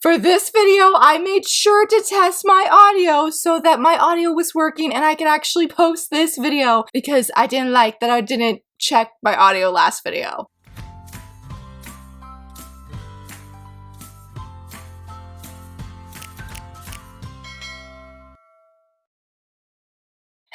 For this video, I made sure to test my audio so that my audio was working and I could actually post this video because I didn't like that I didn't check my audio last video.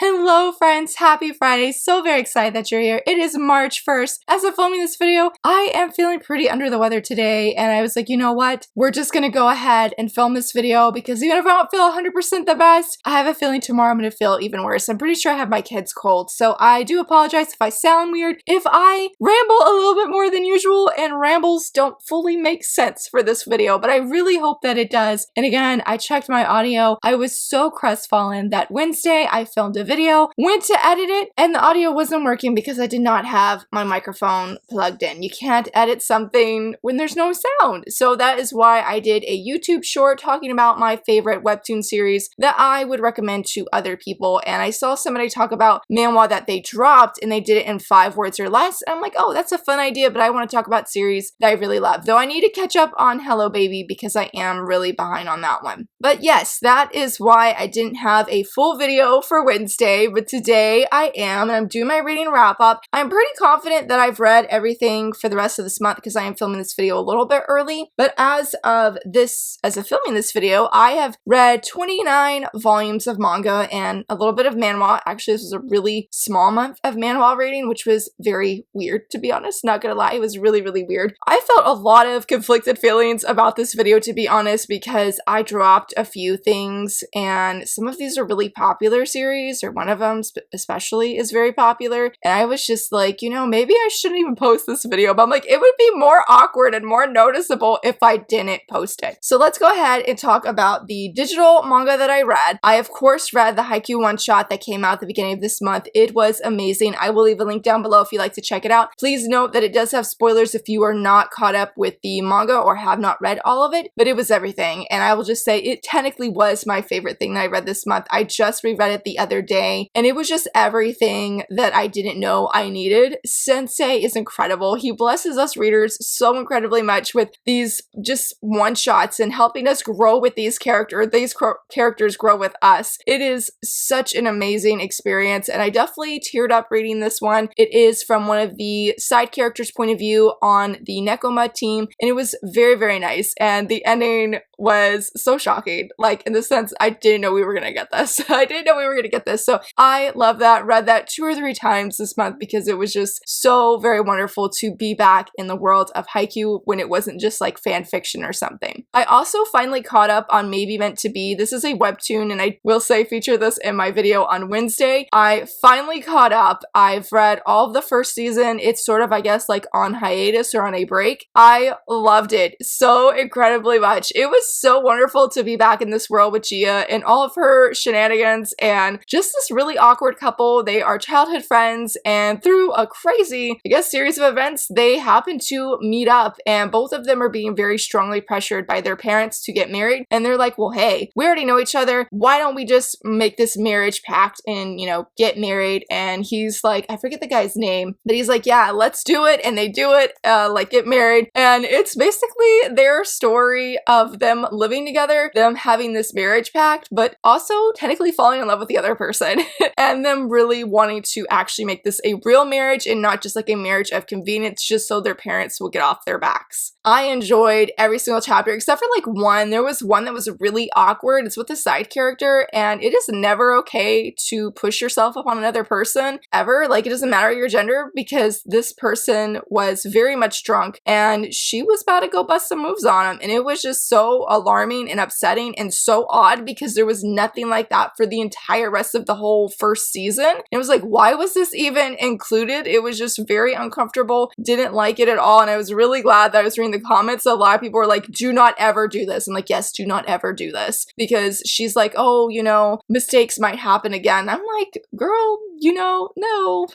Hello friends, happy Friday. So very excited that you're here. It is March 1st. As I'm filming this video, I am feeling pretty under the weather today and I was like, you know what? We're just gonna go ahead and film this video because even if I don't feel 100% the best, I have a feeling tomorrow I'm gonna feel even worse. I'm pretty sure I have my kids cold, so I do apologize if I sound weird, if I ramble a little bit more than usual, and rambles don't fully make sense for this video, but I really hope that it does. And again, I checked my audio. I was so crestfallen that Wednesday I filmed a video, went to edit it, and the audio wasn't working because I did not have my microphone plugged in. You can't edit something when there's no sound. So that is why I did a YouTube short talking about my favorite webtoon series that I would recommend to other people. And I saw somebody talk about manhwa that they dropped and they did it in 5 words or less. And I'm like, oh, that's a fun idea, but I want to talk about series that I really love. Though I need to catch up on Hello Baby because I am really behind on that one. But yes, that is why I didn't have a full video for Wednesday. But today I am, and I'm doing my reading wrap up. I'm pretty confident that I've read everything for the rest of this month because I am filming this video a little bit early. But as of filming this video, I have read 29 volumes of manga and a little bit of manhwa. Actually, this was a really small month of manhwa reading, which was very weird, to be honest. Not gonna lie, it was really, really weird. I felt a lot of conflicted feelings about this video, to be honest, because I dropped a few things and some of these are really popular series, or one of them especially is very popular, and I was just like, you know, maybe I shouldn't even post this video, but I'm like, it would be more awkward and more noticeable if I didn't post it. So let's go ahead and talk about the digital manga that I read. I of course read the HAIKYU one-shot that came out at the beginning of this month. It was amazing. I will leave a link down below if you'd like to check it out. Please note that it does have spoilers if you are not caught up with the manga or have not read all of it, but it was everything, and I will just say it technically was my favorite thing that I read this month. I just reread it the other day, and it was just everything that I didn't know I needed. Sensei is incredible. He blesses us readers so incredibly much with these just one-shots and helping us grow with these characters. These characters grow with us. It is such an amazing experience, and I definitely teared up reading this one. It is from one of the side characters' point of view on the Nekoma team, and it was very, very nice, and the ending was so shocking. Like, in the sense, I didn't know we were gonna get this. I didn't know we were gonna get this, so I love that. Read that 2 or 3 times this month because it was just so very wonderful to be back in the world of HAIKYU when it wasn't just like fan fiction or something. I also finally caught up on Maybe Meant to Be. This is a webtoon, and I will say feature this in my video on Wednesday. I finally caught up. I've read all of the first season. It's sort of, I guess, like on hiatus or on a break. I loved it so incredibly much. It was so wonderful to be back in this world with Gia and all of her shenanigans and just this really awkward couple. They are childhood friends, and through a crazy, I guess, series of events, they happen to meet up, and both of them are being very strongly pressured by their parents to get married. And they're like, well, hey, we already know each other. Why don't we just make this marriage pact and, you know, get married? And he's like, I forget the guy's name, but he's like, yeah, let's do it. And they do it, like get married. And it's basically their story of them living together, them having this marriage pact, but also technically falling in love with the other person and them really wanting to actually make this a real marriage and not just like a marriage of convenience just so their parents will get off their backs. I enjoyed every single chapter except for like one. There was one that was really awkward. It's with a side character, and it is never okay to push yourself upon another person ever. Like, it doesn't matter your gender, because this person was very much drunk and she was about to go bust some moves on him, and it was just so alarming and upsetting and so odd because there was nothing like that for the entire rest of the whole first season. It was like, why was this even included? It was just very uncomfortable. Didn't like it at all, and I was really glad that I was reading the comments. A lot of people were like, do not ever do this. I'm like, yes, do not ever do this, because she's like, oh, you know, mistakes might happen again. I'm like, girl, you know, no,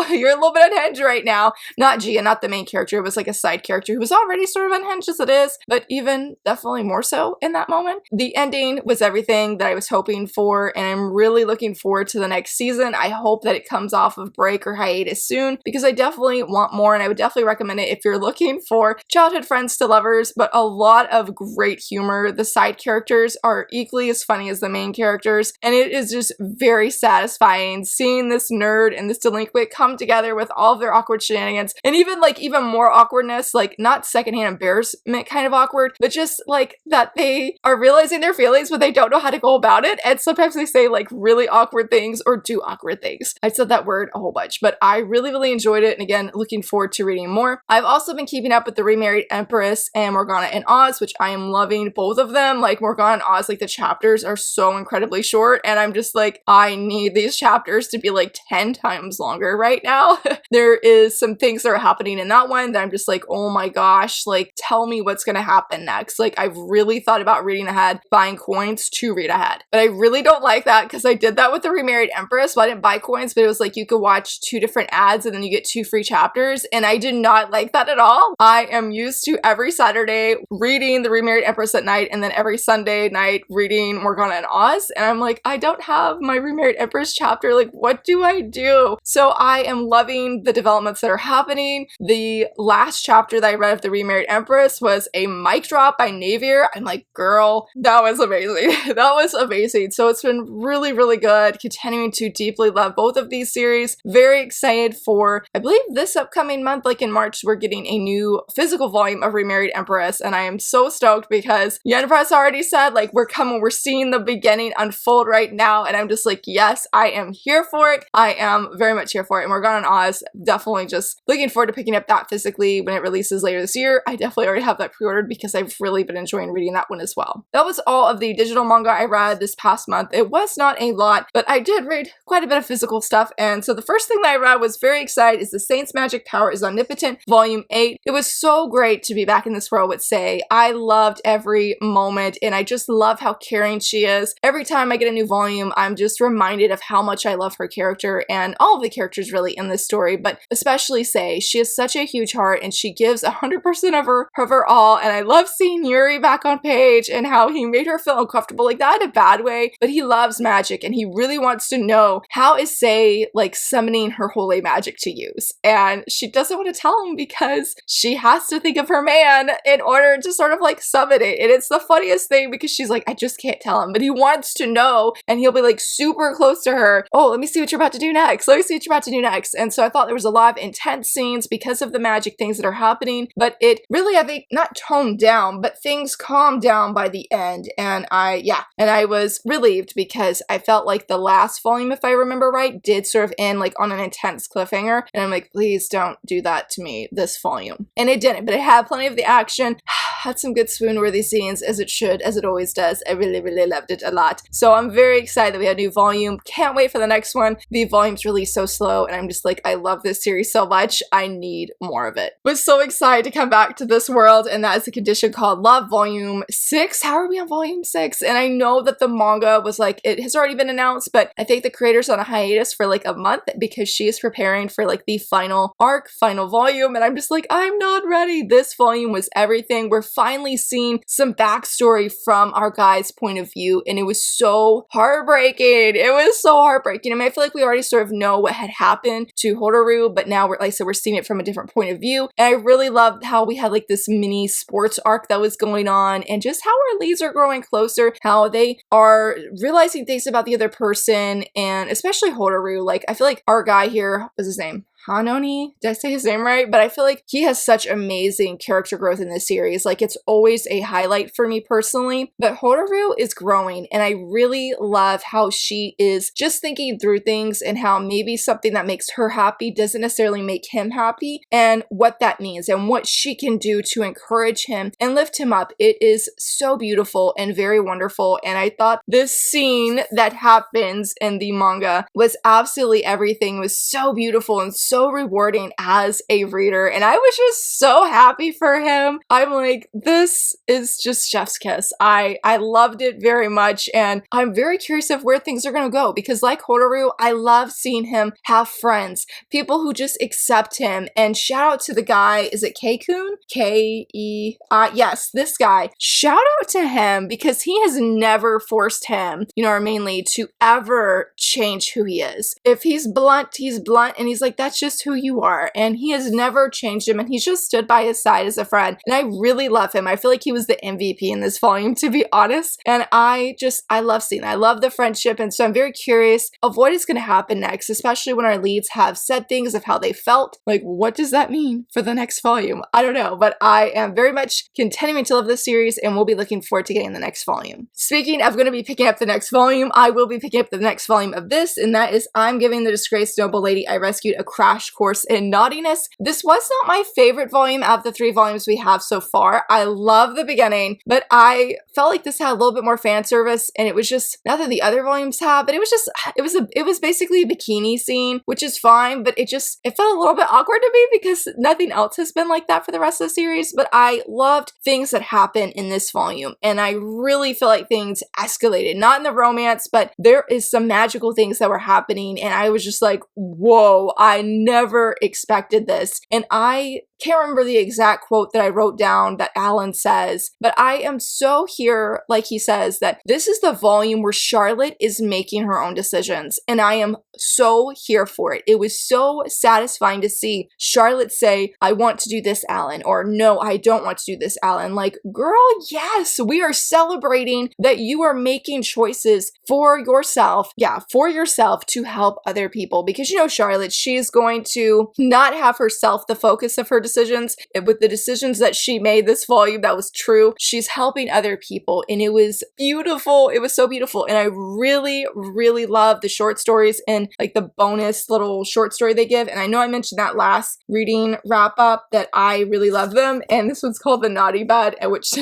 you're a little bit unhinged right now. Not Gia, not the main character. It was like a side character who was already sort of unhinged as it is, but even definitely more so in that moment. The ending was everything that I was hoping for, and I'm really looking forward forward to the next season. I hope that it comes off of break or hiatus soon because I definitely want more, and I would definitely recommend it if you're looking for childhood friends to lovers, but a lot of great humor. The side characters are equally as funny as the main characters, and it is just very satisfying seeing this nerd and this delinquent come together with all of their awkward shenanigans, and even more awkwardness, like not secondhand embarrassment kind of awkward, but just like that they are realizing their feelings but they don't know how to go about it, and sometimes they say like really awkward things or do awkward things. I said that word a whole bunch, but I really enjoyed it, and again, looking forward to reading more. I've also been keeping up with the Remarried Empress and Morgana and Oz, which I am loving both of them. Like Morgana and Oz, like the chapters are so incredibly short, and I'm just like, I need these chapters to be like 10 times longer right now. There is some things that are happening in that one that I'm just like, oh my gosh, like tell me what's gonna happen next. Like I've really thought about reading ahead, buying coins to read ahead, but I really don't like that because I did that with the Remarried Empress. Well, I didn't buy coins, but it was like you could watch 2 different ads and then you get 2 free chapters, and I did not like that at all. I am used to every Saturday reading the Remarried Empress at night and then every Sunday night reading Morgana and Oz, and I'm like, I don't have my Remarried Empress chapter, like what do I do? So I am loving the developments that are happening. The last chapter that I read of the Remarried Empress was a mic drop by Navier. I'm like, girl, that was amazing. That was amazing. So it's been really good, continuing to deeply love both of these series. Very excited for, I believe this upcoming month, like in March, we're getting a new physical volume of Remarried Empress, and I am so stoked because Yen Press already said like we're coming, we're seeing the beginning unfold right now, and I'm just like, yes, I am here for it. I am very much here for it. And Morgana and Oz, definitely just looking forward to picking up that physically when it releases later this year. I definitely already have that pre-ordered because I've really been enjoying reading that one as well. That was all of the digital manga I read this past month. It was not a lot, but I did read quite a bit of physical stuff, and so the first thing that I read was very excited is The Saint's Magic Power is Omnipotent, Volume 8. It was so great to be back in this world with Sei. I loved every moment, and I just love how caring she is. Every time I get a new volume, I'm just reminded of how much I love her character and all of the characters really in this story, but especially Sei. She has such a huge heart, and she gives 100% of her all, and I love seeing Yuri back on page and how he made her feel uncomfortable, like not in a bad way, but he loves magic, and he really wants to know how is Sei like summoning her holy magic to use, and she doesn't want to tell him because she has to think of her man in order to sort of like summon it, and it's the funniest thing because she's like, I just can't tell him, but he wants to know, and he'll be like super close to her. Oh, let me see what you're about to do next. Let me see what you're about to do next. And so I thought there was a lot of intense scenes because of the magic things that are happening, but it really, I think, not toned down, but things calmed down by the end, and I was relieved because I felt like the last volume, if I remember right, did sort of end like on an intense cliffhanger, and I'm like, please don't do that to me this volume. And it didn't, but it had plenty of the action, had some good swoon-worthy scenes, as it should, as it always does. I really loved it a lot. So I'm very excited that we had a new volume. Can't wait for the next one. The volumes release so slow, and I'm just like, I love this series so much. I need more of it. Was so excited to come back to this world, and that is a condition called Love Volume 6. How are we on Volume 6? And I know that the manga was like, it has already been announced, but I think the creator's on a hiatus for like a month because she is preparing for like the final arc, final volume, and I'm just like, I'm not ready. This volume was everything. We're finally seeing some backstory from our guy's point of view, and it was so heartbreaking. It was so heartbreaking. I mean, I feel like we already sort of know what had happened to Hotaru, but now we're, like I said, we're seeing it from a different point of view, and I really loved how we had like this mini sports arc that was going on, and just how our leads are growing closer, how they are realizing things about the other person, and especially Hotaru. Like, I feel like our guy here, what's his name? Hanoni? Did I say his name right? But I feel like he has such amazing character growth in this series. Like, it's always a highlight for me personally. But Hotaru is growing, and I really love how she is just thinking through things and how maybe something that makes her happy doesn't necessarily make him happy, and what that means and what she can do to encourage him and lift him up. It is so beautiful and very wonderful, and I thought this scene that happens in the manga was absolutely everything. It was so beautiful and so so rewarding as a reader, and I was just so happy for him. I'm like, this is just chef's kiss. I loved it very much, and I'm very curious of where things are going to go, because like Hotaru, I love seeing him have friends, people who just accept him. And shout out to the guy, is it K-kun? K-E, yes, this guy. Shout out to him, because he has never forced him, you know, our main lead, to ever change who he is. If he's blunt, and he's like, that's just who you are. And he has never changed him, and he's just stood by his side as a friend. And I really love him. I feel like he was the MVP in this volume, to be honest. And I love seeing that. I love the friendship. And so I'm very curious of what is going to happen next, especially when our leads have said things of how they felt. Like, what does that mean for the next volume? I don't know, but I am very much continuing to love this series, and we'll be looking forward to getting the next volume. Speaking of going to be picking up the next volume, I will be picking up the next volume of this, and that is I'm Giving the Disgraced Noble Lady I Rescued a Crash Course in Naughtiness. This was not my favorite volume of the 3 volumes we have so far. I love the beginning, but I felt like this had a little bit more fan service, and it was just, not that the other volumes have, but it was just, it was basically a bikini scene, which is fine, but it felt a little bit awkward to me because nothing else has been like that for the rest of the series. But I loved things that happened in this volume, and I really feel like things escalated, not in the romance, but there is some magical things that were happening, and I was just like, whoa, I never expected this. And I can't remember the exact quote that I wrote down that Alan says, but I am so here, like he says, that this is the volume where Charlotte is making her own decisions, and I am so here for it. It was so satisfying to see Charlotte say, I want to do this, Alan, or no, I don't want to do this, Alan. Like, girl, yes, we are celebrating that you are making choices for yourself. Yeah, for yourself to help other people, because you know, Charlotte, she's going to not have herself the focus of her decisions. And with the decisions that she made this volume, that was true. She's helping other people, and it was beautiful. It was so beautiful, and I really, really love the short stories and like the bonus little short story they give. And I know I mentioned that last reading wrap up that I really love them, and this one's called The Naughty Bed, which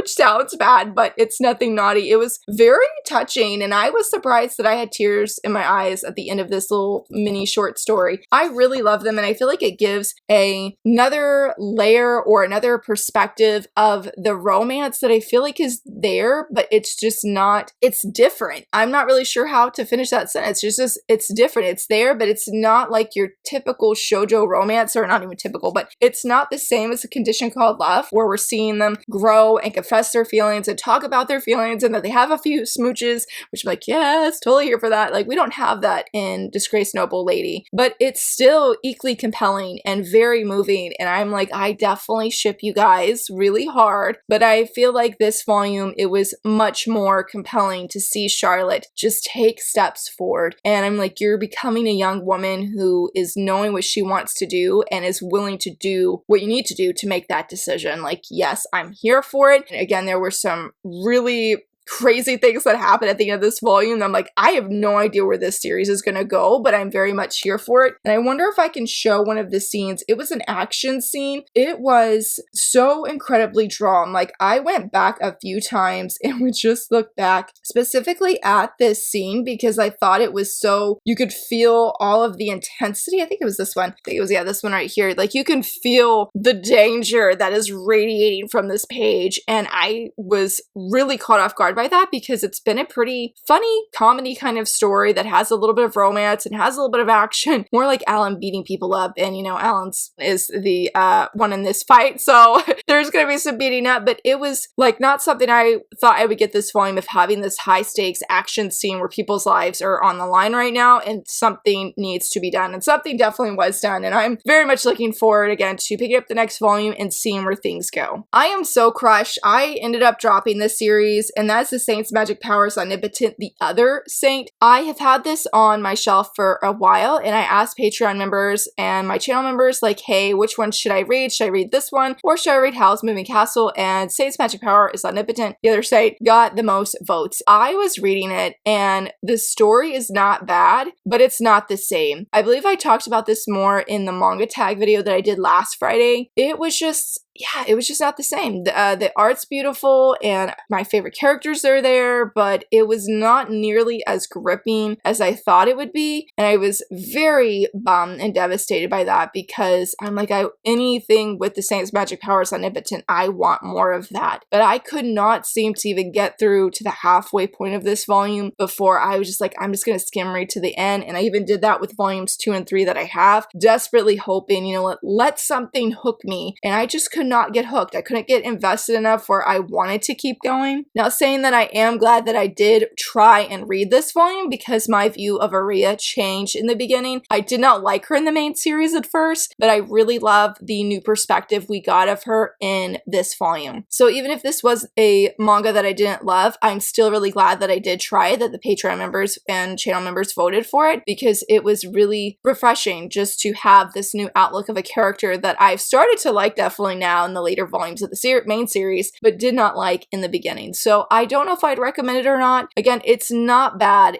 sounds bad, but it's nothing naughty. It was very touching, and I was surprised that I had tears in my eyes at the end of this little mini short story. I really love them, and I feel like it gives another layer or another perspective of the romance that I feel like is there, but it's just not, it's different. I'm not really sure how to finish that sentence. It's different. It's there, but it's not like your typical shoujo romance, or not even typical, but it's not the same as A Condition Called Love, where we're seeing them grow and confess their feelings and talk about their feelings, and that they have a few smooches, which I'm like, yes, totally here for that. Like, we don't have that in Disgraced Noble Lady, but it's still equally compelling and very moving. And I'm like, I definitely ship you guys really hard, but I feel like this volume, it was much more compelling to see Charlotte just take steps forward. And I'm like, you're becoming a young woman who is knowing what she wants to do and is willing to do what you need to do to make that decision. Like, yes, I'm here for it. And again, there were some really crazy things that happen at the end of this volume. I'm like, I have no idea where this series is going to go, but I'm very much here for it. And I wonder if I can show one of the scenes. It was an action scene. It was so incredibly drawn. Like, I went back a few times and would just look back specifically at this scene because I thought it was so, you could feel all of the intensity. I think it was this one. I think it was, yeah, this one right here. Like, you can feel the danger that is radiating from this page. And I was really caught off guard by that because it's been a pretty funny comedy kind of story that has a little bit of romance and has a little bit of action, more like Alan beating people up. And you know, Alan's is the one in this fight, so there's gonna be some beating up, but it was like not something I thought I would get this volume of, having this high stakes action scene where people's lives are on the line right now and something needs to be done, and something definitely was done. And I'm very much looking forward again to picking up the next volume and seeing where things go. I am so crushed. I ended up dropping this series, and that's the Saint's Magic Powers Omnipotent, the other Saint. I have had this on my shelf for a while, and I asked Patreon members and my channel members, like, hey, which one should I read? Should I read this one, or should I read Howl's Moving Castle? And Saint's Magic Power is Omnipotent, the other Saint, got the most votes. I was reading it, and the story is not bad, but it's not the same. I believe I talked about this more in the manga tag video that I did last Friday. It was just, yeah, it was just not the same. The art's beautiful and my favorite characters are there, but it was not nearly as gripping as I thought it would be. And I was very bummed and devastated by that because I'm like, anything with the Saint's magic powers omnipotent, I want more of that. But I could not seem to even get through to the halfway point of this volume before I was just like, I'm just going to skim right to the end. And I even did that with volumes 2 and 3 that I have, desperately hoping, you know, let something hook me. And I just could not get hooked. I couldn't get invested enough where I wanted to keep going. Now, saying that, I am glad that I did try and read this volume because my view of Aria changed in the beginning. I did not like her in the main series at first, but I really love the new perspective we got of her in this volume. So even if this was a manga that I didn't love, I'm still really glad that I did try it, that the Patreon members and channel members voted for it, because it was really refreshing just to have this new outlook of a character that I've started to like definitely now in the later volumes of the main series, but did not like in the beginning. So I don't know if I'd recommend it or not. Again, it's not bad.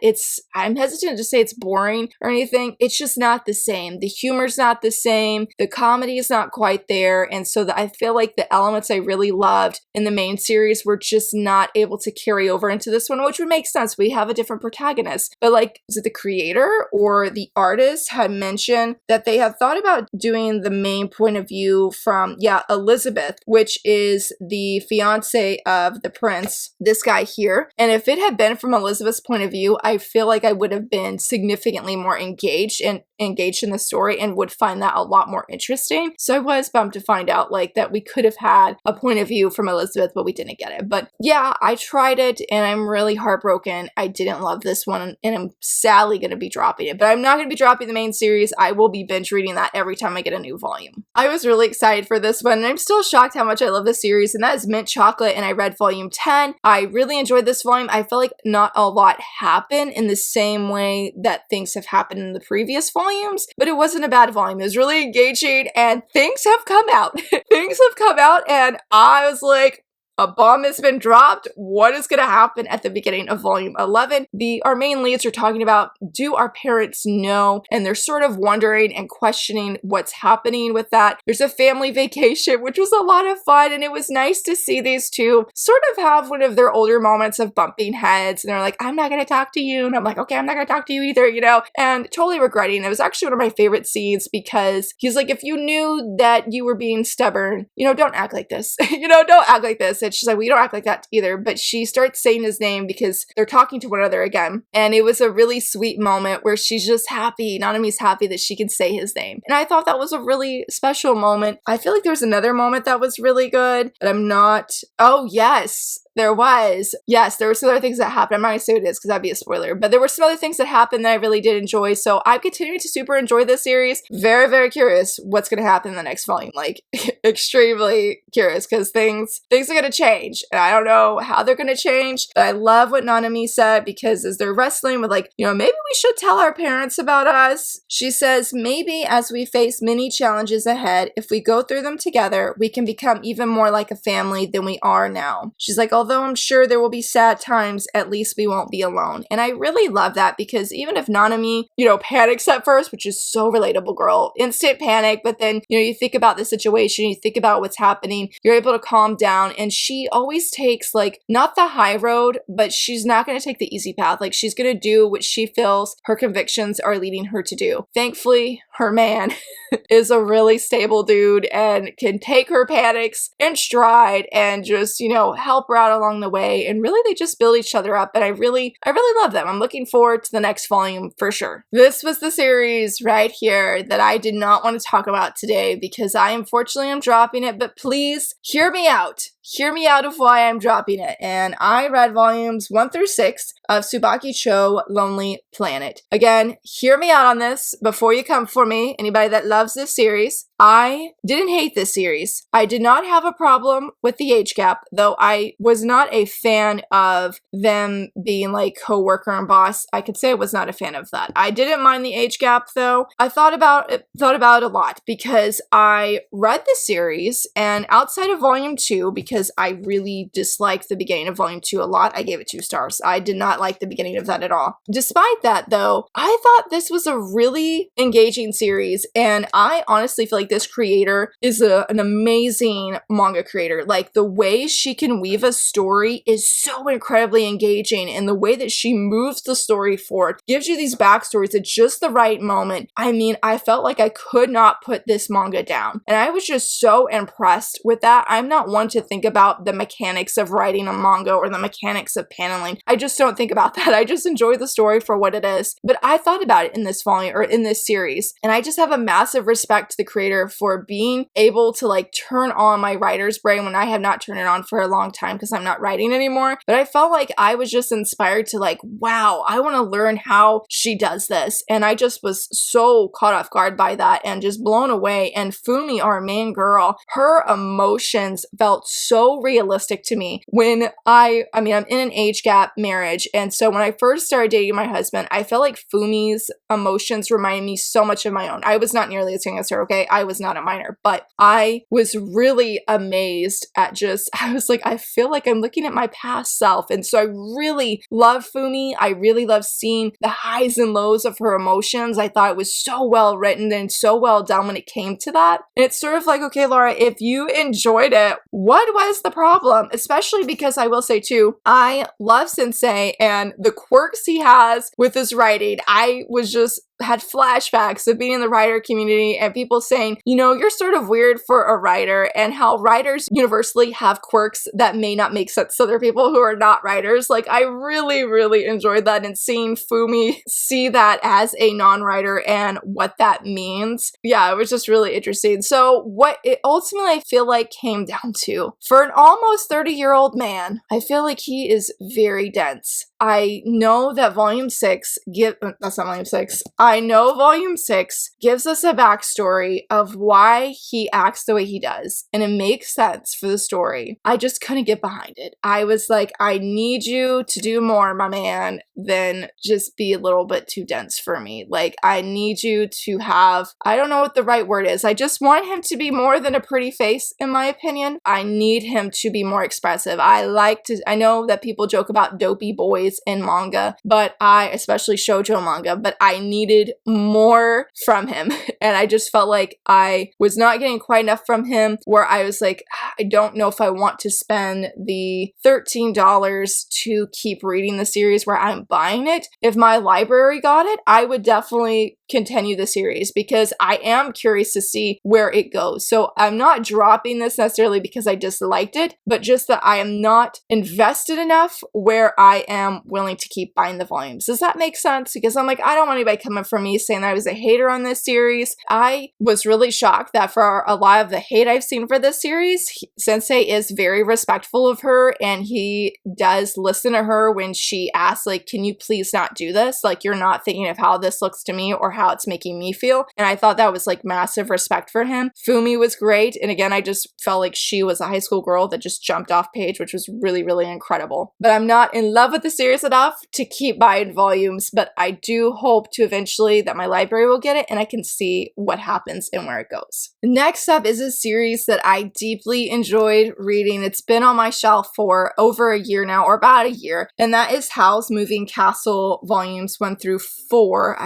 I'm hesitant to say it's boring or anything. It's just not the same. The humor's not the same. The comedy is not quite there. And so I feel like the elements I really loved in the main series were just not able to carry over into this one, which would make sense. We have a different protagonist. But like, is it the creator or the artist had mentioned that they had thought about doing the main point of view from, Elizabeth, which is the fiance of the prince, this guy here. And if it had been from Elizabeth's point of view, I feel like I would have been significantly more engaged in the story and would find that a lot more interesting. So I was bummed to find out like that we could have had a point of view from Elizabeth, but we didn't get it. But yeah, I tried it and I'm really heartbroken. I didn't love this one and I'm sadly going to be dropping it, but I'm not going to be dropping the main series. I will be binge reading that every time I get a new volume. I was really excited for this one and I'm still shocked how much I love this series, and that is Mint Chocolate, and I read volume 10. I really enjoyed this volume. I feel like not a lot happened in the same way that things have happened in the previous volumes, but it wasn't a bad volume. It was really engaging and things have come out. Things have come out and I was like, a bomb has been dropped. What is going to happen at the beginning of volume 11? Our main leads are talking about, do our parents know? And they're sort of wondering and questioning what's happening with that. There's a family vacation, which was a lot of fun. And it was nice to see these two sort of have one of their older moments of bumping heads. And they're like, I'm not going to talk to you. And I'm like, okay, I'm not going to talk to you either, you know, and totally regretting. It was actually one of my favorite scenes because he's like, if you knew that you were being stubborn, you know, don't act like this. You know, don't act like this. And she's like, well, you don't act like that either. But she starts saying his name because they're talking to one another again. And it was a really sweet moment where she's just happy. Nanami's happy that she can say his name. And I thought that was a really special moment. I feel like there was another moment that was really good, but I'm not. Oh, yes. There was. Yes, there were some other things that happened. I'm not going to say what it is because that'd be a spoiler. But there were some other things that happened that I really did enjoy. So I'm continuing to super enjoy this series. Very, very curious what's going to happen in the next volume. Like, extremely curious because things are going to change. And I don't know how they're going to change. But I love what Nanami said because as they're wrestling with like, you know, maybe we should tell our parents about us. She says, maybe as we face many challenges ahead, if we go through them together, we can become even more like a family than we are now. She's like, although I'm sure there will be sad times, at least we won't be alone. And I really love that because even if Nanami, you know, panics at first, which is so relatable, girl, instant panic, but then, you know, you think about the situation, you think about what's happening, you're able to calm down. And she always takes like, not the high road, but she's not going to take the easy path. Like she's going to do what she feels her convictions are leading her to do. Thankfully, her man is a really stable dude and can take her panics in stride and just, you know, help her out along the way. And really, they just build each other up. And I really love them. I'm looking forward to the next volume for sure. This was the series right here that I did not want to talk about today because I unfortunately am dropping it, but please hear me out. Hear me out of why I'm dropping it. And I read volumes 1 through 6 of Tsubaki Cho Lonely Planet. Again, hear me out on this before you come for me, anybody that loves this series. I didn't hate this series. I did not have a problem with the age gap, though I was not a fan of them being like co-worker and boss. I could say I was not a fan of that. I didn't mind the age gap though. I thought about it a lot because I read the series and outside of volume 2, because I really disliked the beginning of volume 2 a lot, I gave it 2 stars. I did not like the beginning of that at all. Despite that though, I thought this was a really engaging series and I honestly feel like like this creator is an amazing manga creator. Like the way she can weave a story is so incredibly engaging, and the way that she moves the story forward, gives you these backstories at just the right moment. I mean, I felt like I could not put this manga down, and I was just so impressed with that. I'm not one to think about the mechanics of writing a manga or the mechanics of paneling. I just don't think about that. I just enjoy the story for what it is. But I thought about it in this volume or in this series, and I just have a massive respect to the creator for being able to like turn on my writer's brain when I have not turned it on for a long time because I'm not writing anymore. But I felt like I was just inspired to like, wow, I want to learn how she does this. And I just was so caught off guard by that and just blown away. And Fumi, our main girl, her emotions felt so realistic to me when I mean, I'm in an age gap marriage. And so when I first started dating my husband, I felt like Fumi's emotions reminded me so much of my own. I was not nearly as young as her, okay? I was not a minor, but I was really amazed at just, I was like, I feel like I'm looking at my past self. And so I really love Fumi. I really love seeing the highs and lows of her emotions. I thought it was so well written and so well done when it came to that. And it's sort of like, okay, Laura, if you enjoyed it, what was the problem? Especially because I will say too, I love Sensei and the quirks he has with his writing. I was just had flashbacks of being in the writer community and people saying, you know, you're sort of weird for a writer, and how writers universally have quirks that may not make sense to other people who are not writers. Like, I really, really enjoyed that, and seeing Fumi see that as a non-writer and what that means. Yeah, it was just really interesting. So what it ultimately I feel like came down to, for an almost 30-year-old man, I feel like he is very dense. I know that volume 6 that's not volume 6. I know volume 6 gives us a backstory of why he acts the way he does, and it makes sense for the story. I just couldn't get behind it. I was like, I need you to do more, my man, than just be a little bit too dense for me. Like, I need you to have, I don't know what the right word is. I just want him to be more than a pretty face, in my opinion. I need him to be more expressive. I know that people joke about dopey boys in manga, but especially shoujo manga, but I needed more from him. And I just felt like I was not getting quite enough from him, where I was like, I don't know if I want to spend the $13 to keep reading the series where I'm buying it. If my library got it, I would definitely continue the series because I am curious to see where it goes. So I'm not dropping this necessarily because I disliked it, but just that I am not invested enough where I am willing to keep buying the volumes. Does that make sense? Because I'm like, I don't want anybody coming for me saying that I was a hater on this series. I was really shocked that for a lot of the hate I've seen for this series, Sensei is very respectful of her, and he does listen to her when she asks, like, can you please not do this? Like, you're not thinking of how this looks to me or how it's making me feel. And I thought that was like massive respect for him. Fumi was great. And again, I just felt like she was a high school girl that just jumped off page, which was really, really incredible. But I'm not in love with the series enough to keep buying volumes, but I do hope to eventually that my library will get it and I can see what happens and where it goes. Next up is a series that I deeply enjoyed reading. It's been on my shelf for over a year now, or about a year, and that is Howl's Moving Castle volumes 1 through 4.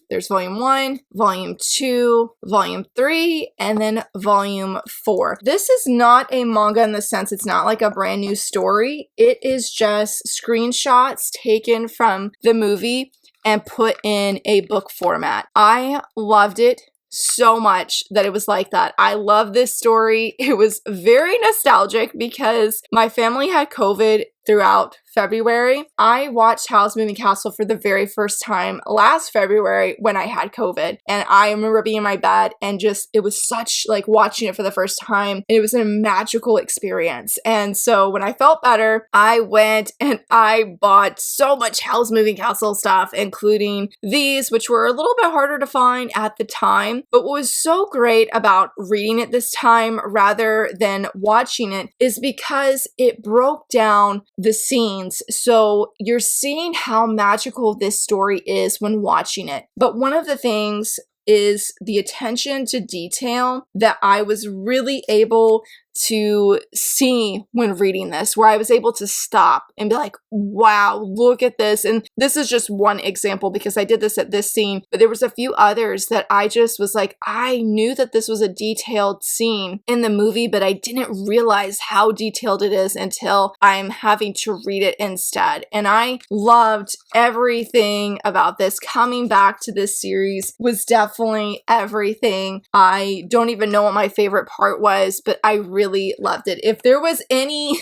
There's volume 1, volume 2, volume 3, and then volume 4. This is not a manga in the sense it's not like a brand new story. It is just screenshots taken from the movie and put in a book format. I loved it so much that it was like that. I love this story. It was very nostalgic because my family had COVID throughout February. I watched Howl's Moving Castle for the very first time last February when I had COVID. And I remember being in my bed and just, it was such like watching it for the first time. It was a magical experience. And so when I felt better, I went and I bought so much Howl's Moving Castle stuff, including these, which were a little bit harder to find at the time. But what was so great about reading it this time rather than watching it is because it broke down the scenes. So you're seeing how magical this story is when watching it. But one of the things is the attention to detail that I was really able to see when reading this, where I was able to stop and be like, wow, look at this. And this is just one example because I did this at this scene, but there was a few others that I just was like, I knew that this was a detailed scene in the movie, but I didn't realize how detailed it is until I'm having to read it instead. And I loved everything about this. Coming back to this series was definitely everything. I don't even know what my favorite part was, but I really loved it. If there was any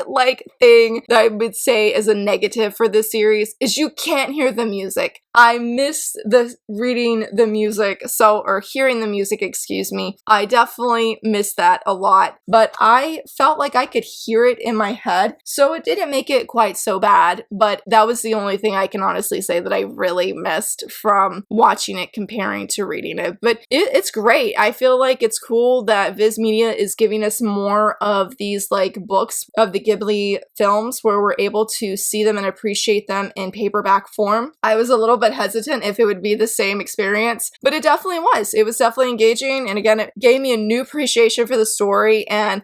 like thing that I would say is a negative for this series, is you can't hear the music. I miss reading the music, or hearing the music, excuse me. I definitely miss that a lot, but I felt like I could hear it in my head, so it didn't make it quite so bad, but that was the only thing I can honestly say that I really missed from watching it comparing to reading it. But it's great. I feel like it's cool that Viz Media is giving us more of these like books of the Ghibli films where we're able to see them and appreciate them in paperback form. I was a little bit hesitant if it would be the same experience, but it definitely was. It was definitely engaging, and again, it gave me a new appreciation for the story and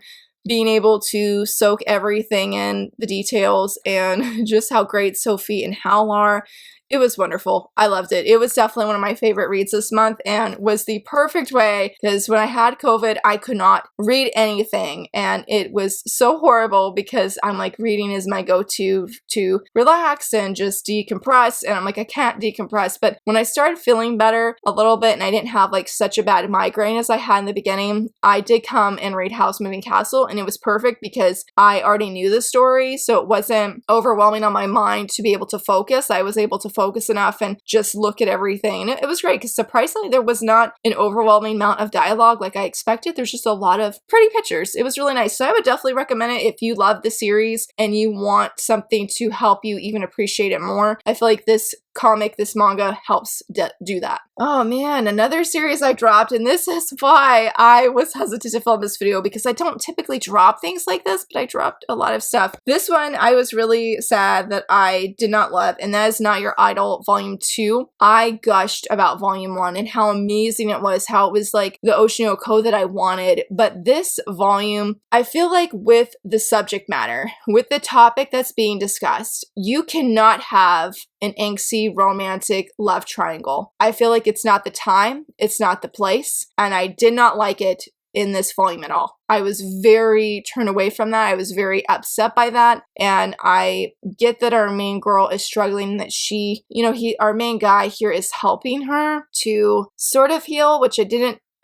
being able to soak everything in, the details, and just how great Sophie and Howl are. It was wonderful. I loved it. It was definitely one of my favorite reads this month and was the perfect way, because when I had COVID, I could not read anything, and it was so horrible because I'm like, reading is my go-to to relax and just decompress, and I'm like, I can't decompress. But when I started feeling better a little bit and I didn't have like such a bad migraine as I had in the beginning, I did come and read Howl's Moving Castle, and it was perfect because I already knew the story, so it wasn't overwhelming on my mind to be able to focus. I was able to focus enough and just look at everything. And it was great because surprisingly, there was not an overwhelming amount of dialogue like I expected. There's just a lot of pretty pictures. It was really nice. So I would definitely recommend it if you love the series and you want something to help you even appreciate it more. I feel like this manga helps do that. Oh man, another series I dropped, and this is why I was hesitant to film this video, because I don't typically drop things like this, but I dropped a lot of stuff. This one I was really sad that I did not love, and that is Not Your Idol Volume 2. I gushed about Volume 1 and how amazing it was, how it was like the Oshinoko that I wanted, but this volume, I feel like with the subject matter, with the topic that's being discussed, you cannot have an angsty romantic love triangle. I feel like it's not the time, it's not the place, and I did not like it in this volume at all. I was very turned away from that. I was very upset by that, and I get that our main girl is struggling, that she, our main guy here is helping her to sort of heal, which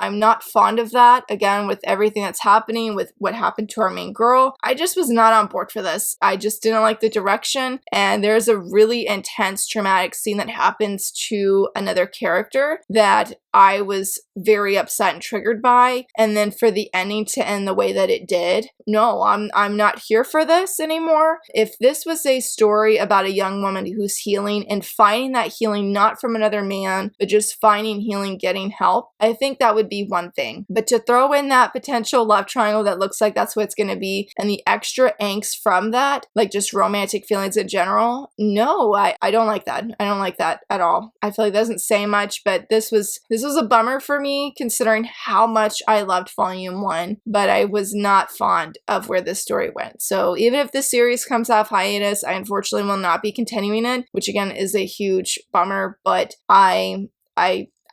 I'm not fond of that. Again, with everything that's happening, with what happened to our main girl, I just was not on board for this. I just didn't like the direction, and there's a really intense traumatic scene that happens to another character that I was very upset and triggered by, and then for the ending to end the way that it did, no, I'm not here for this anymore. If this was a story about a young woman who's healing and finding that healing not from another man, but just finding healing, getting help, I think that would be one thing. But to throw in that potential love triangle that looks like that's what it's going to be, and the extra angst from that, like just romantic feelings in general, no, I don't like that. I don't like that at all. I feel like it doesn't say much, but this was a bummer for me considering how much I loved Volume 1, but I was not fond of where this story went. So even if this series comes off hiatus, I unfortunately will not be continuing it, which again is a huge bummer, but I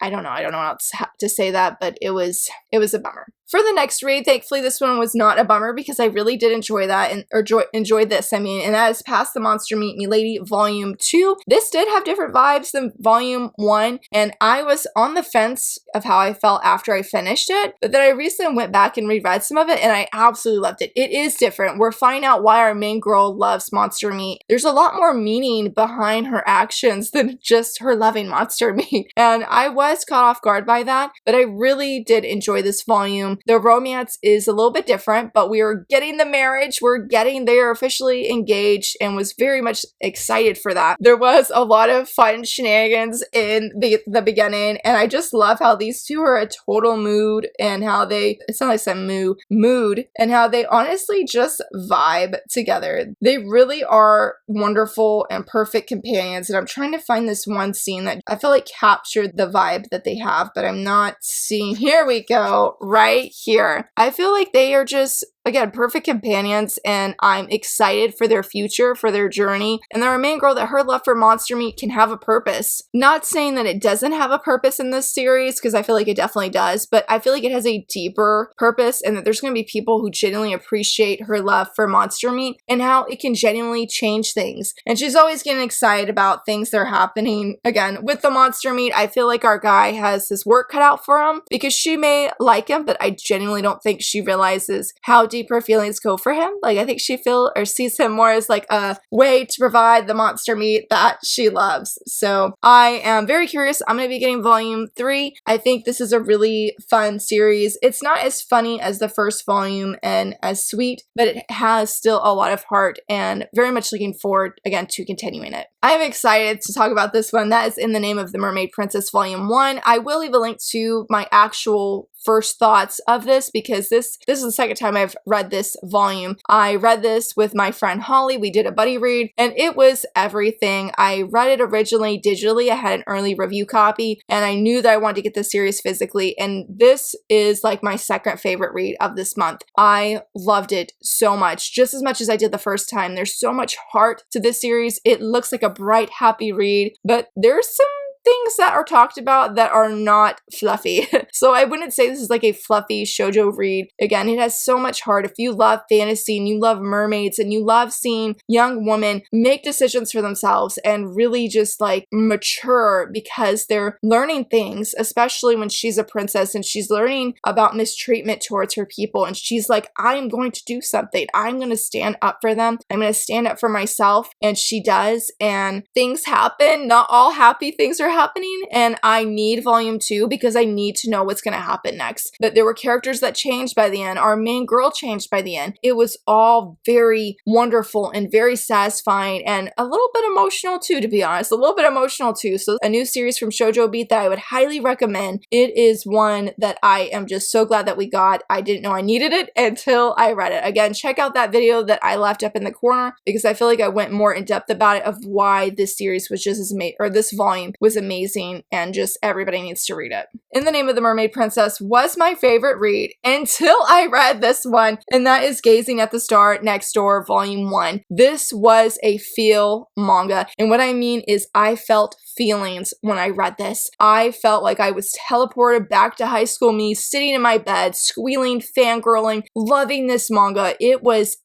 don't know how to say that, but it was a bummer. For the next read, thankfully this one was not a bummer because I really did enjoy that, enjoyed this, and that is Past the Monster Meet Me Lady Volume 2. This did have different vibes than Volume 1, and I was on the fence of how I felt after I finished it, but then I recently went back and reread some of it, and I absolutely loved it. It is different. We're finding out why our main girl loves Monster Meat. There's a lot more meaning behind her actions than just her loving Monster Meat, and I was caught off guard by that, but I really did enjoy this volume. The romance is a little bit different, but we are getting the marriage. They're officially engaged, and was very much excited for that. There was a lot of fun shenanigans in the beginning, and I just love how these two are a total mood, and how it's not like some mood, and how they honestly just vibe together. They really are wonderful and perfect companions, and I'm trying to find this one scene that I feel like captured the vibe that they have, but I'm not seeing. Here we go, right here. I feel like they are just, again, perfect companions, and I'm excited for their future, for their journey, and our main girl, that her love for monster meat can have a purpose. Not saying that it doesn't have a purpose in this series, because I feel like it definitely does, but I feel like it has a deeper purpose, and that there's going to be people who genuinely appreciate her love for monster meat and how it can genuinely change things. And she's always getting excited about things that are happening. Again, with the monster meat, I feel like our guy has his work cut out for him, because she may like him, but I genuinely don't think she realizes how deep her feelings go for him. Like, I think she sees him more as like a way to provide the monster meat that she loves. So I am very curious. I'm going to be getting volume 3. I think this is a really fun series. It's not as funny as the first volume and as sweet, but it has still a lot of heart, and very much looking forward, again, to continuing it. I am excited to talk about this one. That is In the Name of the Mermaid Princess Volume 1. I will leave a link to my actual first thoughts of this, because this is the second time I've read this volume. I read this with my friend Holly. We did a buddy read, and it was everything. I read it originally digitally. I had an early review copy, and I knew that I wanted to get this series physically, and this is like my second favorite read of this month. I loved it so much, just as much as I did the first time. There's so much heart to this series. It looks like a bright, happy read, but there's some things that are talked about that are not fluffy. So I wouldn't say this is like a fluffy shoujo read. Again, it has so much heart. If you love fantasy and you love mermaids and you love seeing young women make decisions for themselves and really just like mature because they're learning things, especially when she's a princess and she's learning about mistreatment towards her people, and she's like, I'm going to do something. I'm going to stand up for them. I'm going to stand up for myself. And she does, and things happen. Not all happy things are happening, and I need volume 2 because I need to know what's going to happen next. But there were characters that changed by the end. Our main girl changed by the end. It was all very wonderful and very satisfying, and a little bit emotional too, to be honest. A little bit emotional too. So a new series from Shoujo Beat that I would highly recommend. It is one that I am just so glad that we got. I didn't know I needed it until I read it. Again, check out that video that I left up in the corner, because I feel like I went more in depth about it, of why this series was just as amazing, or this volume was amazing, and just everybody needs to read it. In the Name of the Mermaid Princess was my favorite read until I read this one, and that is Gazing at the Star Next Door Volume 1. This was a feel manga, and what I mean is I felt feelings when I read this. I felt like I was teleported back to high school me, sitting in my bed, squealing, fangirling, loving this manga. It was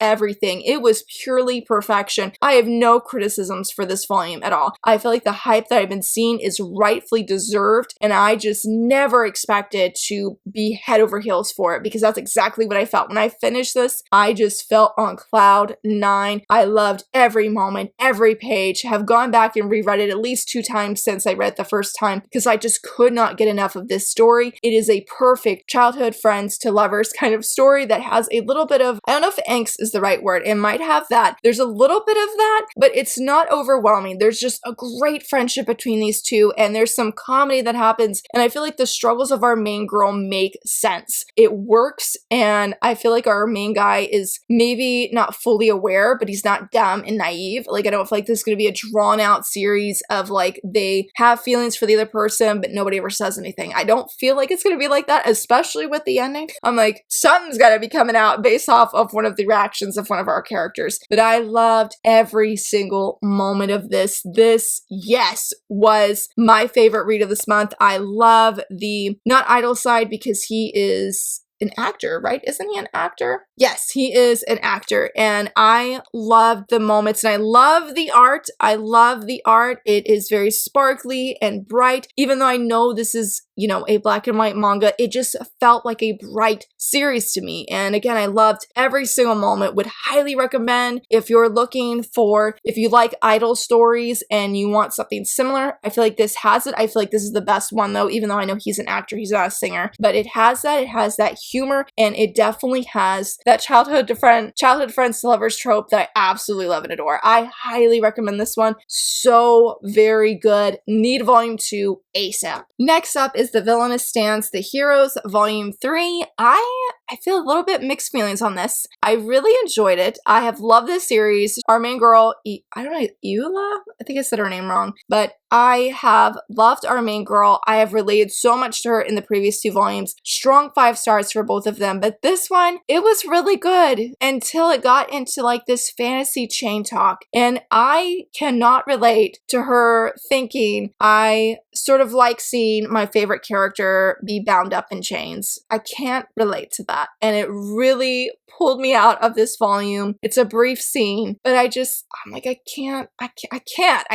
everything. It was purely perfection. I have no criticisms for this volume at all. I feel like the hype that I've been seeing is rightfully deserved, and I just never expected to be head over heels for it, because that's exactly what I felt. When I finished this, I just felt on cloud 9. I loved every moment, every page. Have gone back and reread it at least 2 times since I read it the first time, because I just could not get enough of this story. It is a perfect childhood friends to lovers kind of story that has a little bit of, I don't know if angst is the right word. It might have that. There's a little bit of that, but it's not overwhelming. There's just a great friendship between these two, and there's some comedy that happens, and I feel like the struggles of our main girl make sense. It works, and I feel like our main guy is maybe not fully aware, but he's not dumb and naive. Like, I don't feel like this is going to be a drawn out series of like they have feelings for the other person, but nobody ever says anything. I don't feel like it's going to be like that, especially with the ending. I'm like, something's got to be coming out based off of one of the reactions of one of our characters. But I loved every single moment of this. This, yes, was my favorite read of this month. I love the not idol side, because he is an actor, right? Isn't he an actor? Yes, he is an actor, and I love the moments, and I love the art. I love the art. It is very sparkly and bright. Even though I know this is, you know, a black and white manga, it just felt like a bright series to me. And again, I loved every single moment. Would highly recommend if you're looking for, if you like idol stories and you want something similar. I feel like this has it. I feel like this is the best one though, even though I know he's an actor, he's not a singer, but it has that humor, and it definitely has that childhood friends to lovers trope that I absolutely love and adore. I highly recommend this one. So very good. Need volume 2 ASAP. Next up is The Villainous Stands the Heroes Volume 3. I I feel a little bit mixed feelings on this. I really enjoyed it. I have loved this series. Our main girl, I don't know, Eula? I think I said her name wrong, but I have loved our main girl. I have related so much to her in the previous 2 volumes. Strong 5 stars for both of them, but this one, it was really good until it got into like this fantasy chain talk, and I cannot relate to her thinking I sort of like seeing my favorite character be bound up in chains. I can't relate to that, and it really pulled me out of this volume. It's a brief scene, but I'm like, I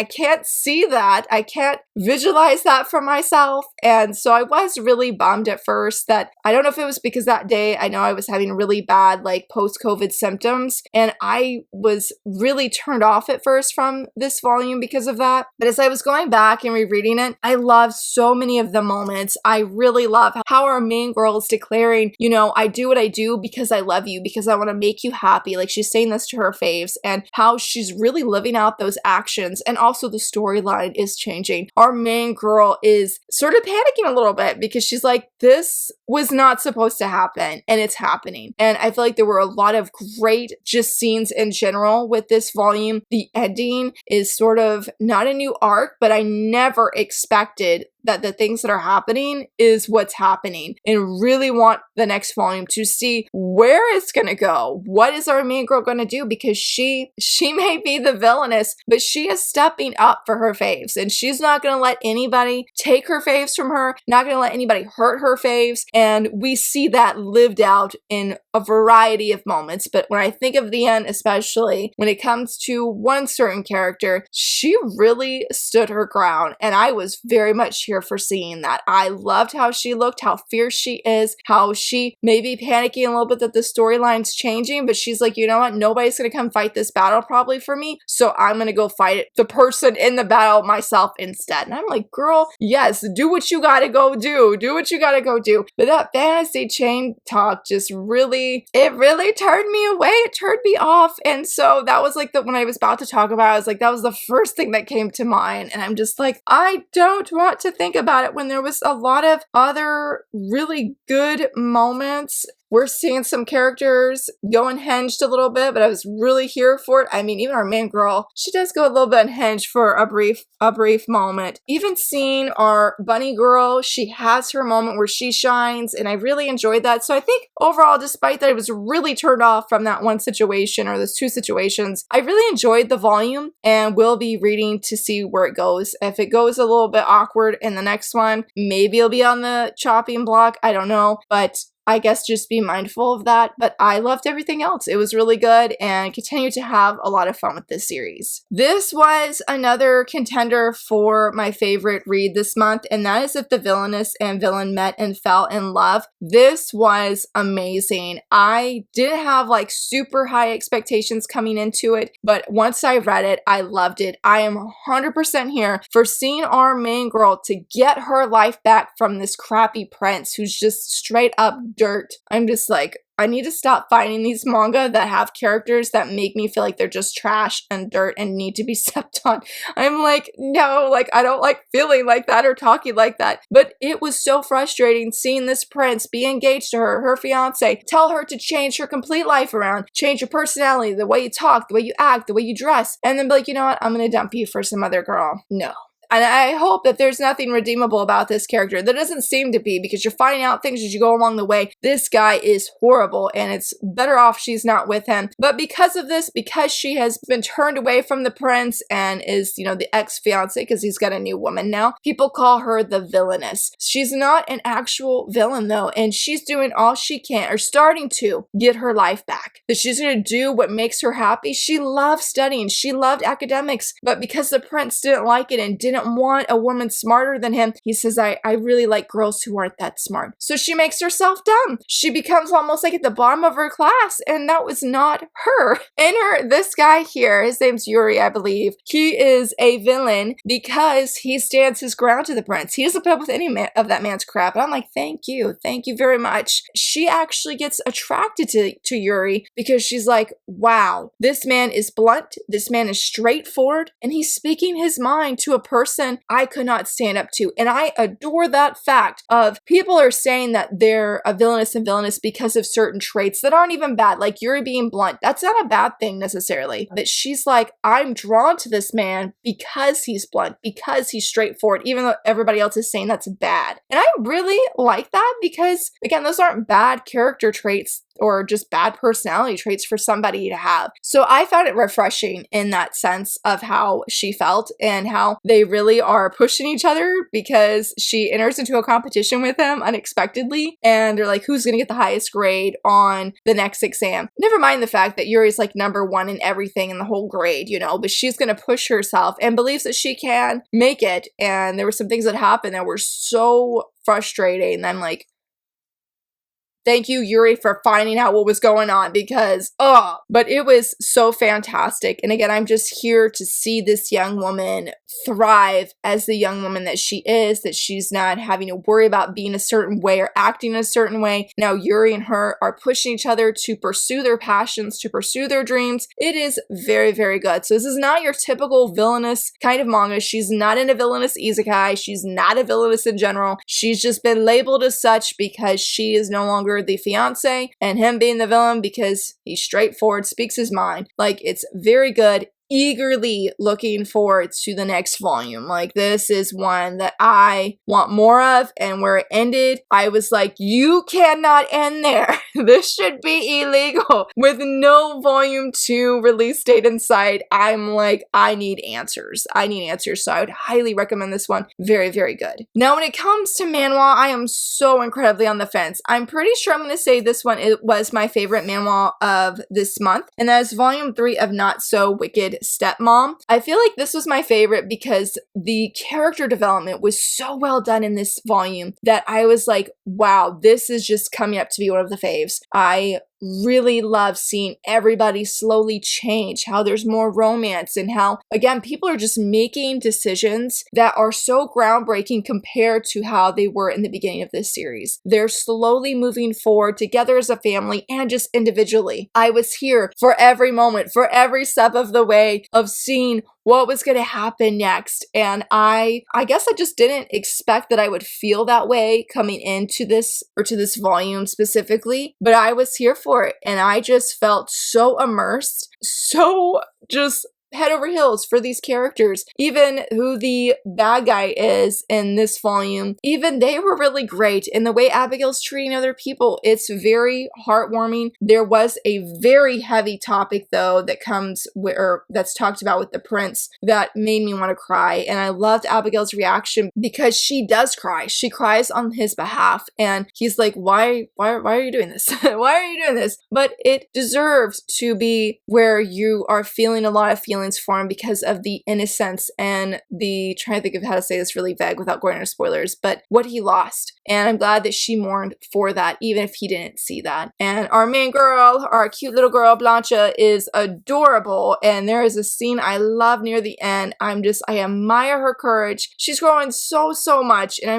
can't see that. I can't visualize that for myself. And so I was really bummed at first that, I don't know if it was because that day I know I was having really bad like post-COVID symptoms, and I was really turned off at first from this volume because of that. But as I was going back and rereading it, I loved so many of the moments. I really love how our main girl is declaring, you know, I do what I do because I love you, because I want to make you happy. Like, she's saying this to her faves, and how she's really living out those actions. And also the storyline is changing. Our main girl is sort of panicking a little bit because she's like, this was not supposed to happen, and it's happening. And I feel like there were a lot of great just scenes in general with this volume. The ending is sort of not a new arc, but I never expected that the things that are happening is what's happening, and really want the next volume to see where it's gonna go. What is our main girl gonna do? Because she may be the villainous, but she is stepping up for her faves, and she's not gonna let anybody take her faves from her, not gonna let anybody hurt her faves. And we see that lived out in a variety of moments. But when I think of the end, especially when it comes to one certain character, she really stood her ground, and I was very much here for seeing that. I loved how she looked, how fierce she is, how she may be panicking a little bit that the storyline's changing, but she's like, you know what, nobody's gonna come fight this battle probably for me, so I'm gonna go fight the person in the battle myself instead. And I'm like, girl, yes, do what you gotta go do. Do what you gotta go do. But that fantasy chain talk just really turned me away. It turned me off. And so that was like when I was about to talk about it, I was like, that was the first thing that came to mind. And I'm just like, I don't want to think about it when there was a lot of other really good moments. We're seeing some characters go unhinged a little bit, but I was really here for it. I mean, even our main girl, she does go a little bit unhinged for a brief moment. Even seeing our bunny girl, she has her moment where she shines, and I really enjoyed that. So I think overall, despite that I was really turned off from that one situation or those 2 situations, I really enjoyed the volume, and will be reading to see where it goes. If it goes a little bit awkward in the next one, maybe it'll be on the chopping block. I don't know, but I guess just be mindful of that. But I loved everything else. It was really good, and continue to have a lot of fun with this series. This was another contender for my favorite read this month, and that is If the Villainous and Villain Met and Fell in Love. This was amazing. I didn't have like super high expectations coming into it, but once I read it, I loved it. I am 100% here for seeing our main girl to get her life back from this crappy prince who's just straight up dirt. I'm just like, I need to stop finding these manga that have characters that make me feel like they're just trash and dirt and need to be stepped on. I'm like, no, like, I don't like feeling like that or talking like that. But it was so frustrating seeing this prince be engaged to her fiance, tell her to change her complete life around, change your personality, the way you talk, the way you act, the way you dress, and then be like, you know what, I'm gonna dump you for some other girl. No. And I hope that there's nothing redeemable about this character. There doesn't seem to be, because you're finding out things as you go along the way. This guy is horrible, and it's better off she's not with him. But because of this, because she has been turned away from the prince and is, you know, the ex-fiance, because he's got a new woman now, people call her the Villainous. She's not an actual villain though, and she's doing all she can, or starting to, get her life back. That she's going to do what makes her happy. She loved studying. She loved academics. But because the prince didn't like it and didn't want a woman smarter than him, he says, I really like girls who aren't that smart. So she makes herself dumb. She becomes almost like at the bottom of her class, and that was not her. This guy here, his name's Yuri, I believe, he is a villain because he stands his ground to the prince. He doesn't put up with any of that man's crap. And I'm like, thank you very much. She actually gets attracted to Yuri because she's like, wow, this man is blunt, this man is straightforward, and he's speaking his mind to a person person I could not stand up to. And I adore that fact of people are saying that they're a villainous and villainous because of certain traits that aren't even bad, like Yuri being blunt. That's not a bad thing necessarily. But she's like, I'm drawn to this man because he's blunt, because he's straightforward, even though everybody else is saying that's bad. And I really like that because, again, those aren't bad character traits or just bad personality traits for somebody to have. So I found it refreshing in that sense of how she felt and how they really are pushing each other, because she enters into a competition with him unexpectedly and they're like, who's gonna get the highest grade on the next exam? Never mind the fact that Yuri's like #1 in everything in the whole grade, you know, but she's gonna push herself and believes that she can make it. And there were some things that happened that were so frustrating. And I'm like, thank you, Yuri, for finding out what was going on, because, but it was so fantastic. And again, I'm just here to see this young woman thrive as the young woman that she is, that she's not having to worry about being a certain way or acting a certain way. Now, Yuri and her are pushing each other to pursue their passions, to pursue their dreams. It is very, very good. So this is not your typical villainous kind of manga. She's not in a villainous isekai. She's not a villainous in general. She's just been labeled as such because she is no longer the fiance, and him being the villain because he's straightforward, speaks his mind. Like, it's very good. Eagerly looking forward to the next volume. Like, this is one that I want more of, and where it ended, I was like, you cannot end there. This should be illegal. With no volume 2 release date in sight, I'm like, I need answers. I need answers. So I would highly recommend this one. Very, very good. Now, when it comes to manhwa, I am so incredibly on the fence. I'm pretty sure I'm going to say this one was my favorite manhwa of this month, and that is volume 3 of Not So Wicked Stepmom. I feel like this was my favorite because the character development was so well done in this volume that I was like, wow, this is just coming up to be one of the faves. I really love seeing everybody slowly change, how there's more romance, and how, again, people are just making decisions that are so groundbreaking compared to how they were in the beginning of this series. They're slowly moving forward together as a family and just individually. I was here for every moment, for every step of the way of seeing what was going to happen next. And I guess I just didn't expect that I would feel that way coming into this, or to this volume specifically, but I was here for it. And I just felt so immersed, so just head over heels for these characters. Even who the bad guy is in this volume, even they were really great. And the way Abigail's treating other people, it's very heartwarming. There was a very heavy topic though that comes with, or that's talked about with the prince, that made me want to cry. And I loved Abigail's reaction because she does cry. She cries on his behalf, and he's like, why are you doing this? Why are you doing this? But it deserves to be where you are feeling a lot of feelings for him because of the innocence and the, trying to think of how to say this really vague without going into spoilers, but what he lost. And I'm glad that she mourned for that, even if he didn't see that. And our main girl, our cute little girl, Blancha, is adorable. And there is a scene I love near the end. I admire her courage. She's growing so much, and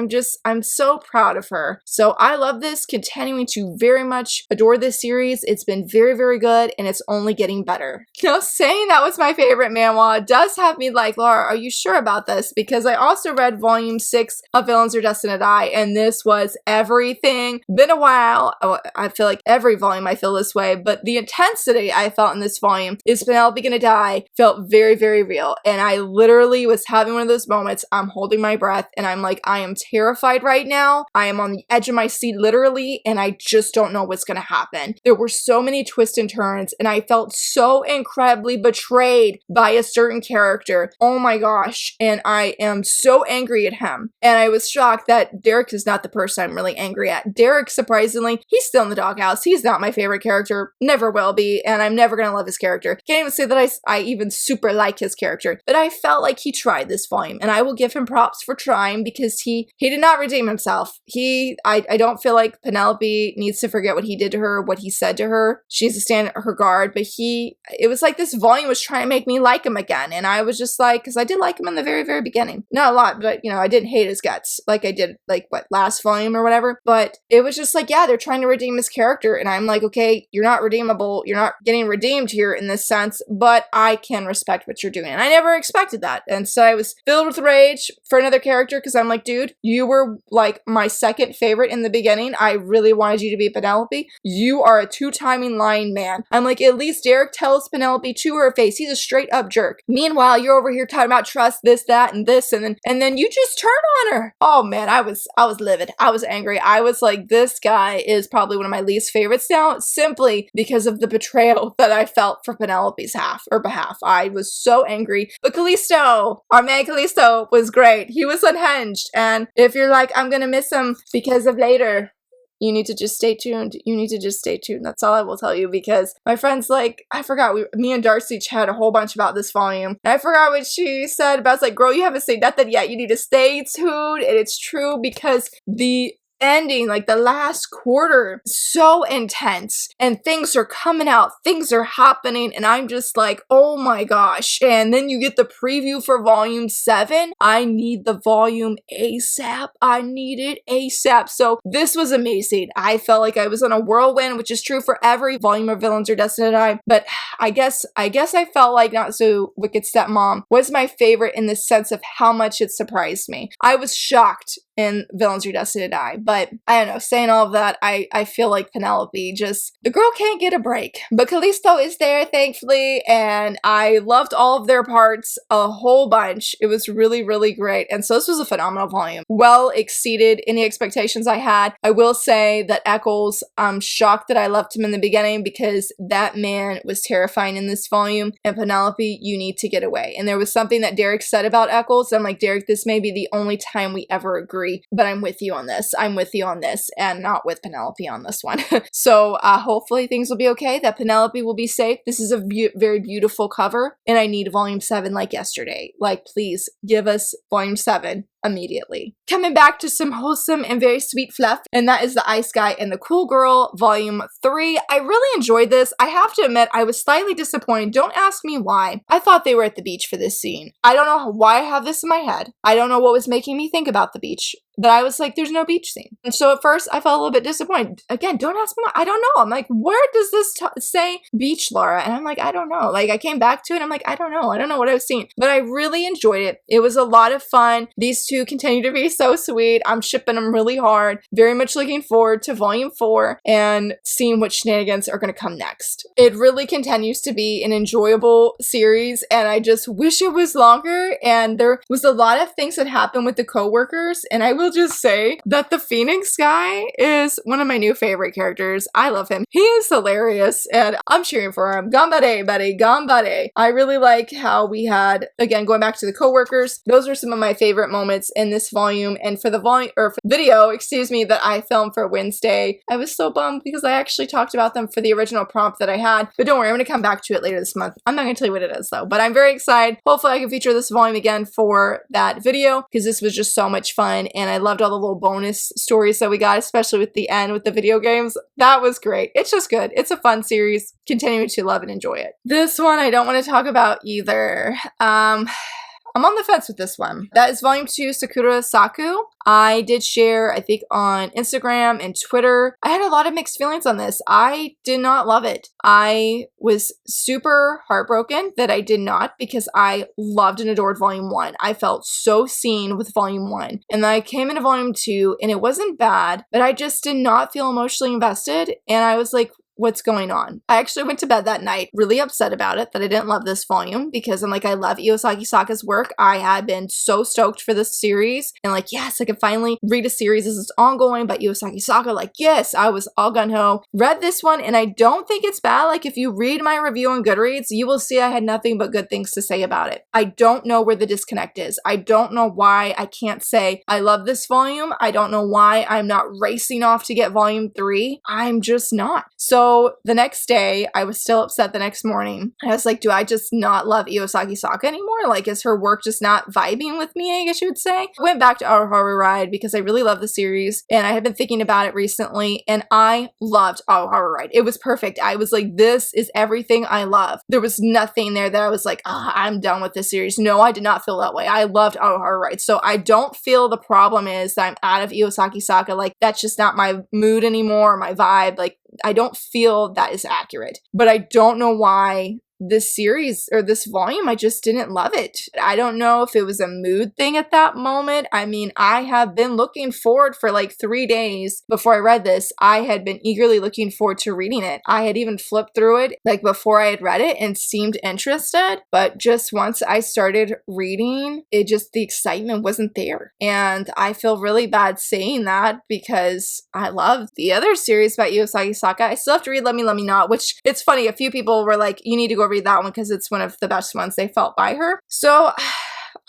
I'm so proud of her. So I love this, continuing to very much adore this series. It's been very, very good, and it's only getting better. Now, saying that was my favorite manhwa does have me like, Laura, are you sure about this? Because I also read volume 6 of Villains Are Destined to Die, and this was everything. Been a while. I feel like every volume I feel this way, but the intensity I felt in this volume, is Penelope gonna die, felt very, very real. And I literally was having one of those moments. I'm holding my breath and I'm like, I am terrified right now. I am on the edge of my seat literally, and I just don't know what's gonna happen. There were so many twists and turns, and I felt so incredibly betrayed by a certain character. Oh my gosh. And I am so angry at him. And I was shocked that Derek is not the person I'm really angry at. Derek, surprisingly, he's still in the doghouse. He's not my favorite character. Never will be. And I'm never going to love his character. Can't even say that I even super like his character. But I felt like he tried this volume. And I will give him props for trying, because he did not redeem himself. I don't feel like Penelope needs to forget what he did to her, what he said to her. She needs to stand her guard. But it was like this volume was trying to make make me like him again. And I was just like, because I did like him in the very, very beginning. Not a lot, but you know, I didn't hate his guts like I did like what, last volume or whatever. But it was just like, yeah, they're trying to redeem his character. And I'm like, okay, you're not redeemable. You're not getting redeemed here in this sense, but I can respect what you're doing. And I never expected that. And so I was filled with rage for another character because I'm like, dude, you were like my second favorite in the beginning. I really wanted you to be Penelope. You are a two-timing lying man. I'm like, at least Derek tells Penelope to her face. He's a straight up jerk. Meanwhile, you're over here talking about trust, this, that, and this, and then you just turn on her. Oh man, I was livid. I was angry. I was like, this guy is probably one of my least favorites now, simply because of the betrayal that I felt for Penelope's behalf. I was so angry. But Callisto, our man Callisto, was great. He was unhinged. And if you're like, I'm gonna miss him because of later, you need to just stay tuned. You need to just stay tuned. That's all I will tell you, because my friends, like, I forgot, me and Darcy chatted a whole bunch about this volume. And I forgot what she said, but I was like, girl, you haven't said nothing yet. You need to stay tuned. And it's true, because the ending, like the last quarter, so intense, and things are coming out, things are happening, and I'm just like, oh my gosh. And then you get the preview for volume 7. I need the volume ASAP. I need it ASAP. So this was amazing. I felt like I was on a whirlwind, which is true for every volume of Villains Are Destined to Die, but I guess I felt like Not So Wicked Stepmom was my favorite in the sense of how much it surprised me. I was shocked in Villains Are Destined to Die. But I don't know, saying all of that, I feel like Penelope the girl can't get a break. But Callisto is there, thankfully, and I loved all of their parts a whole bunch. It was really, really great. And so this was a phenomenal volume. Well exceeded any expectations I had. I will say that Eccles, I'm shocked that I loved him in the beginning, because that man was terrifying in this volume. And Penelope, you need to get away. And there was something that Derek said about Eccles. I'm like, Derek, this may be the only time we ever agree. But I'm with you on this. I'm with you on this, and not with Penelope on this one. So hopefully things will be okay, that Penelope will be safe. This is a very beautiful cover, and I need volume 7 like yesterday. Like, please give us volume 7 immediately. Coming back to some wholesome and very sweet fluff, and that is The Ice Guy and the Cool Girl, volume 3. I really enjoyed this. I have to admit, I was slightly disappointed. Don't ask me why. I thought they were at the beach for this scene. I don't know why I have this in my head. I don't know what was making me think about the beach, but I was like, there's no beach scene. And so at first I felt a little bit disappointed. Again, don't ask me why. I don't know. I'm like, where does this say beach, Laura? And I'm like, I don't know. Like, I came back to it. I'm like, I don't know. I don't know what I was seeing, but I really enjoyed it. It was a lot of fun. These two continue to be so sweet. I'm shipping them really hard. Very much looking forward to volume 4 and seeing what shenanigans are going to come next. It really continues to be an enjoyable series, and I just wish it was longer. And there was a lot of things that happened with the co-workers, and I will just say that the Phoenix guy is one of my new favorite characters. I love him. He is hilarious, and I'm cheering for him. Ganbare, buddy, ganbare. I really like how we had, again, going back to the co-workers, those are some of my favorite moments in this volume. And for the video, excuse me, that I filmed for Wednesday, I was so bummed because I actually talked about them for the original prompt that I had. But don't worry, I'm going to come back to it later this month. I'm not going to tell you what it is though, but I'm very excited. Hopefully I can feature this volume again for that video, because this was just so much fun, and I loved all the little bonus stories that we got, especially with the end with the video games. That was great. It's just good. It's a fun series. Continuing to love and enjoy it. This one I don't want to talk about either. I'm on the fence with this one. That is volume 2, Sakura Saku. I did share, I think, on Instagram and Twitter. I had a lot of mixed feelings on this. I did not love it. I was super heartbroken that I did not, because I loved and adored volume 1. I felt so seen with volume 1. And then I came into volume 2, and it wasn't bad, but I just did not feel emotionally invested. And I was like, what's going on? I actually went to bed that night really upset about it, that I didn't love this volume, because I'm like, I love Iosaki Saka's work. I had been so stoked for this series, and like, yes, I could finally read a series as it's ongoing, but Iosaki Saka, like, yes, I was all gung-ho. Read this one, and I don't think it's bad. Like, if you read my review on Goodreads, you will see I had nothing but good things to say about it. I don't know where the disconnect is. I don't know why I can't say I love this volume. I don't know why I'm not racing off to get volume 3. I'm just not. So So the next day, I was still upset the next morning. I was like, do I just not love Iosaki Saka anymore? Like, is her work just not vibing with me, I guess you would say? I went back to Our Horror Ride because I really love the series and I had been thinking about it recently and I loved Our Horror Ride. It was perfect. I was like, this is everything I love. There was nothing there that I was like, I'm done with this series. No, I did not feel that way. I loved Our Horror Ride. So I don't feel the problem is that I'm out of Iosaki Saka. Like, that's just not my mood anymore, my vibe. Like, I don't feel that is accurate. But I don't know why this series or this volume, I just didn't love it. I don't know if it was a mood thing at that moment. I mean, I have been looking forward for like 3 days before I read this. I had been eagerly looking forward to reading it. I had even flipped through it like before I had read it and seemed interested. But just once I started reading, it just, the excitement wasn't there. And I feel really bad saying that because I love the other series by Iosaki Saka. I still have to read Let Me Not, which it's funny. A few people were like, you need to go read that one because it's one of the best ones they felt by her. So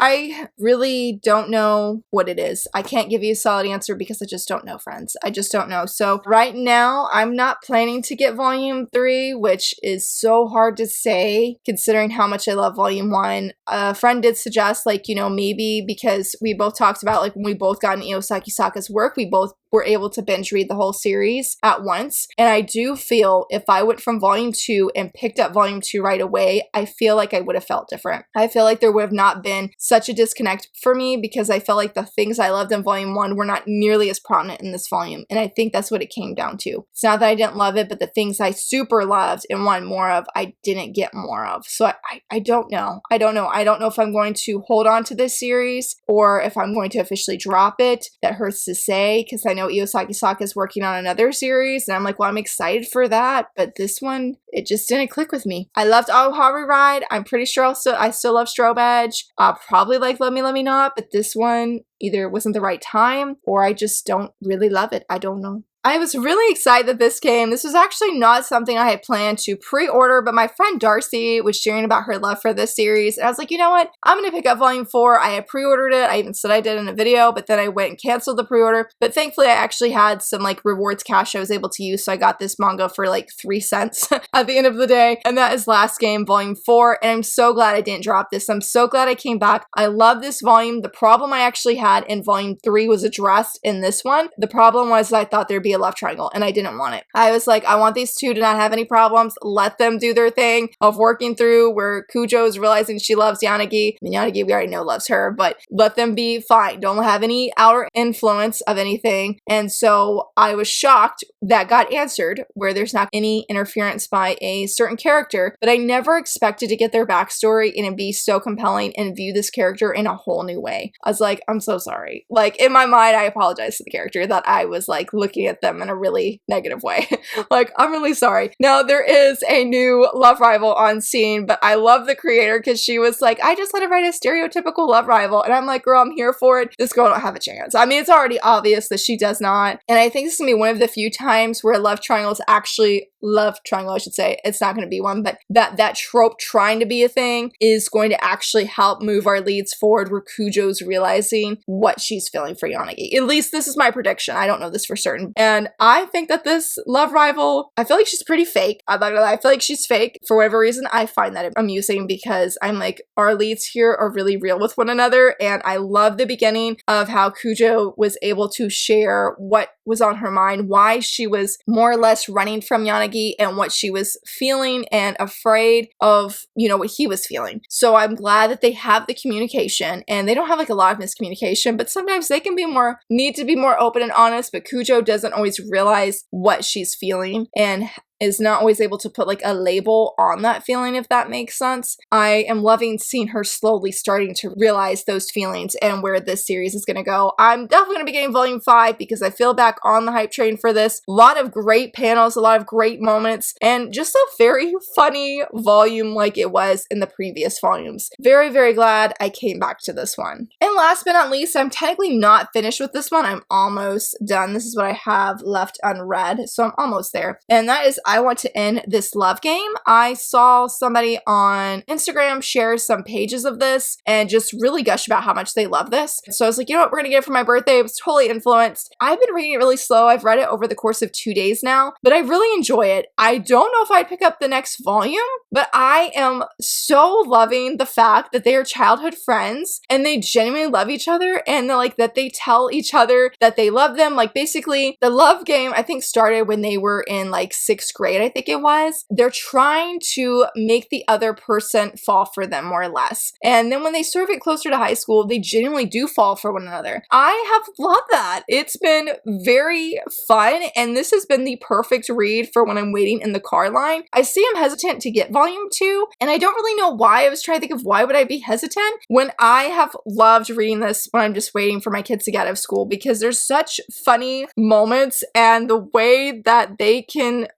I really don't know what it is. I can't give you a solid answer because I just don't know, friends. I just don't know. So right now, I'm not planning to get volume 3, which is so hard to say considering how much I love volume 1. A friend did suggest, like, you know, maybe because we both talked about, like, when we both got in Iosaki Saka's work, we both were able to binge read the whole series at once. And I do feel if I went from volume 2 and picked up volume 2 right away, I feel like I would have felt different. I feel like there would have not been such a disconnect for me because I felt like the things I loved in volume 1 were not nearly as prominent in this volume. And I think that's what it came down to. It's not that I didn't love it, but the things I super loved and wanted more of, I didn't get more of. So I don't know. I don't know. I don't know if I'm going to hold on to this series or if I'm going to officially drop it. That hurts to say because I know Iosaki Saka is working on another series and I'm like, well, I'm excited for that, but this one, it just didn't click with me. I loved Horror Ride. I'm pretty sure I still love Strobe Edge. Probably like Let Me Not, but this one either wasn't the right time or I just don't really love it. I don't know. I was really excited that this came. This was actually not something I had planned to pre-order, but my friend Darcy was sharing about her love for this series. And I was like, you know what? I'm going to pick up volume 4. I had pre-ordered it. I even said I did in a video, but then I went and canceled the pre-order. But thankfully, I actually had some like rewards cash I was able to use. So I got this manga for like 3 cents at the end of the day. And that is Last Game volume 4. And I'm so glad I didn't drop this. I'm so glad I came back. I love this volume. The problem I actually had in volume 3 was addressed in this one. The problem was I thought there'd be a love triangle and I didn't want it. I was like, I want these two to not have any problems. Let them do their thing of working through where Kujo is realizing she loves Yanagi. I mean, Yanagi, we already know loves her, but let them be fine. Don't have any outer influence of anything. And so I was shocked that got answered where there's not any interference by a certain character, but I never expected to get their backstory and it be so compelling and view this character in a whole new way. I was like, I'm so sorry. Like in my mind, I apologize to the character that I was like looking at them in a really negative way. Like, I'm really sorry. Now, there is a new love rival on scene, but I love the creator because she was like, I just let her write a stereotypical love rival. And I'm like, girl, I'm here for it. This girl don't have a chance. I mean, it's already obvious that she does not. And I think this is going to be one of the few times where love triangle is actually love triangle, I should say. It's not going to be one, but that trope trying to be a thing is going to actually help move our leads forward where Kujo's realizing what she's feeling for Yanagi. At least this is my prediction. I don't know this for certain. And I think that this love rival, I feel like she's pretty fake. I'm not gonna lie, I feel like she's fake. For whatever reason, I find that amusing because I'm like, our leads here are really real with one another. And I love the beginning of how Kujo was able to share what was on her mind, why she was more or less running from Yanagi and what she was feeling and afraid of, you know, what he was feeling. So I'm glad that they have the communication and they don't have like a lot of miscommunication, but sometimes they can be need to be more open and honest, but Kujo doesn't always realize what she's feeling and is not always able to put like a label on that feeling, if that makes sense. I am loving seeing her slowly starting to realize those feelings and where this series is going to go. I'm definitely going to be getting volume 5 because I feel back on the hype train for this. A lot of great panels, a lot of great moments, and just a very funny volume like it was in the previous volumes. Very, very glad I came back to this one. And last but not least, I'm technically not finished with this one. I'm almost done. This is what I have left unread, so I'm almost there. And that is I want to end this love game. I saw somebody on Instagram share some pages of this and just really gush about how much they love this. So I was like, you know what, we're gonna get it for my birthday. I was totally influenced. I've been reading it really slow. I've read it over the course of 2 days now, but I really enjoy it. I don't know if I'd pick up the next volume, but I am so loving the fact that they are childhood friends and they genuinely love each other, and like that they tell each other that they love them. Like basically the love game I think started when they were in like 6th grade, I think it was. They're trying to make the other person fall for them more or less. And then when they sort of get closer to high school, they genuinely do fall for one another. I have loved that. It's been very fun, and this has been the perfect read for when I'm waiting in the car line. I see I'm hesitant to get volume 2, and I don't really know why. I was trying to think of why would I be hesitant when I have loved reading this when I'm just waiting for my kids to get out of school, because there's such funny moments, and the way that they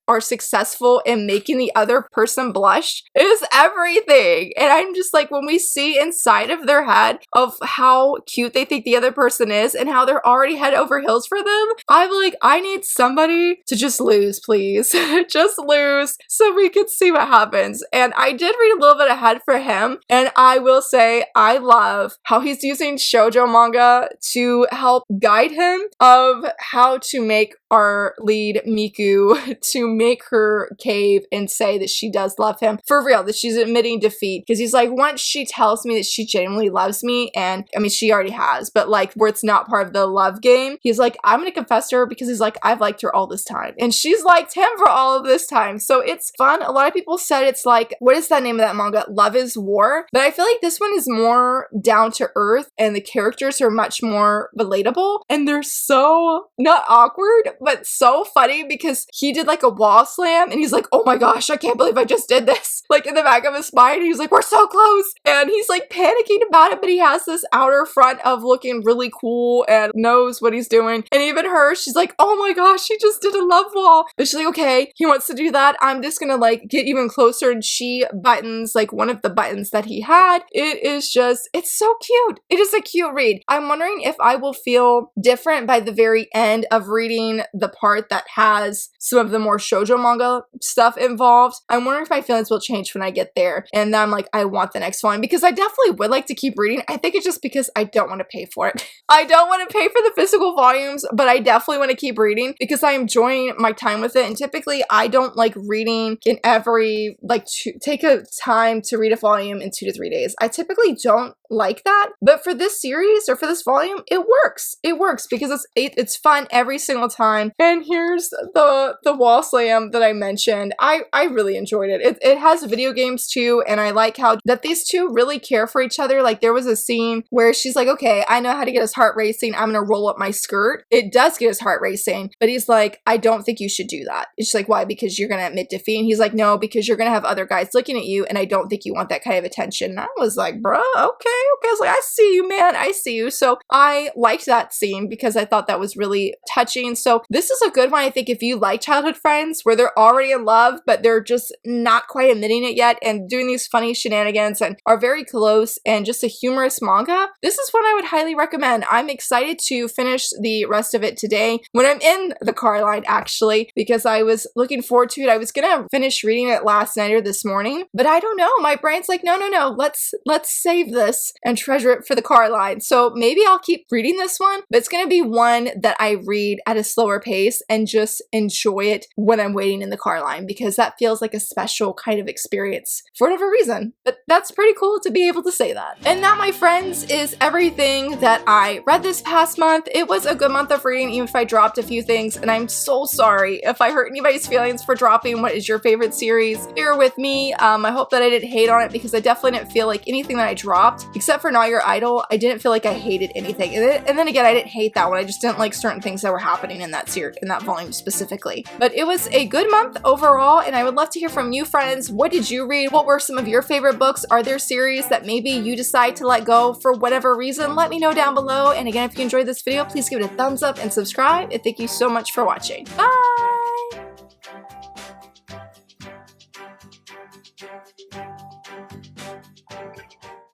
are successful in making the other person blush is everything. And I'm just like, when we see inside of their head of how cute they think the other person is and how they're already head over heels for them, I'm like, I need somebody to just lose, please. Just lose so we can see what happens. And I did read a little bit ahead for him, and I will say I love how he's using shoujo manga to help guide him of how to make our lead Miku to make her cave and say that she does love him for real, that she's admitting defeat. Because he's like, once she tells me that she genuinely loves me, and I mean she already has, but like where it's not part of the love game, he's like, I'm gonna confess to her, because he's like, I've liked her all this time and she's liked him for all of this time. So it's fun. A lot of people said it's like, what is that name of that manga? Love is War. But I feel like this one is more down to earth, and the characters are much more relatable, and they're so not awkward but so funny, because he did like a wall slam and he's like, oh my gosh, I can't believe I just did this, like in the back of his mind. He's like, we're so close, and he's like panicking about it, but he has this outer front of looking really cool and knows what he's doing. And even her, she's like, oh my gosh, she just did a love wall. But she's like, okay, he wants to do that, I'm just gonna like get even closer. And she buttons like one of the buttons that he had. It is just, it's so cute. It is a cute read. I'm wondering if I will feel different by the very end of reading the part that has some of the more shoujo manga stuff involved. I'm wondering if my feelings will change when I get there, and then I'm like, I want the next one, because I definitely would like to keep reading. I think it's just because I don't want to pay for it. I don't want to pay for the physical volumes, but I definitely want to keep reading because I'm enjoying my time with it. And typically I don't like reading in every, like, take a time to read a volume in 2 to 3 days. I typically don't like that, but for this series or for this volume, it works. It works because it's fun every single time. And here's the wall slam that I mentioned. I really enjoyed it. It has video games too, and I like how that these two really care for each other. Like there was a scene where she's like, okay, I know how to get his heart racing. I'm gonna roll up my skirt. It does get his heart racing, but he's like, I don't think you should do that. And she's like, why? Because you're gonna admit defeat. And he's like, no, because you're gonna have other guys looking at you, and I don't think you want that kind of attention. And I was like, bro, okay. I was like, I see you, man. I see you. So I liked that scene because I thought that was really touching. So this is a good one, I think, if you like childhood friends where they're already in love, but they're just not quite admitting it yet and doing these funny shenanigans and are very close and just a humorous manga. This is one I would highly recommend. I'm excited to finish the rest of it today when I'm in the car line, actually, because I was looking forward to it. I was gonna finish reading it last night or this morning, but I don't know. My brain's like, no. Let's save this and treasure it for the car line. So maybe I'll keep reading this one, but it's gonna be one that I read at a slower pace and just enjoy it when I'm waiting in the car line, because that feels like a special kind of experience for whatever reason. But that's pretty cool to be able to say that. And that, my friends, is everything that I read this past month. It was a good month of reading, even if I dropped a few things, and I'm so sorry if I hurt anybody's feelings for dropping what is your favorite series. Bear with me. I hope that I didn't hate on it, because I definitely didn't feel like anything that I dropped, except for Not Your Idol, I didn't feel like I hated anything. And then again, I didn't hate that one. I just didn't like certain things that were happening in that series, in that volume specifically. But it was a good month overall, and I would love to hear from you, friends. What did you read? What were some of your favorite books? Are there series that maybe you decide to let go for whatever reason? Let me know down below. And again, if you enjoyed this video, please give it a thumbs up and subscribe. And thank you so much for watching. Bye!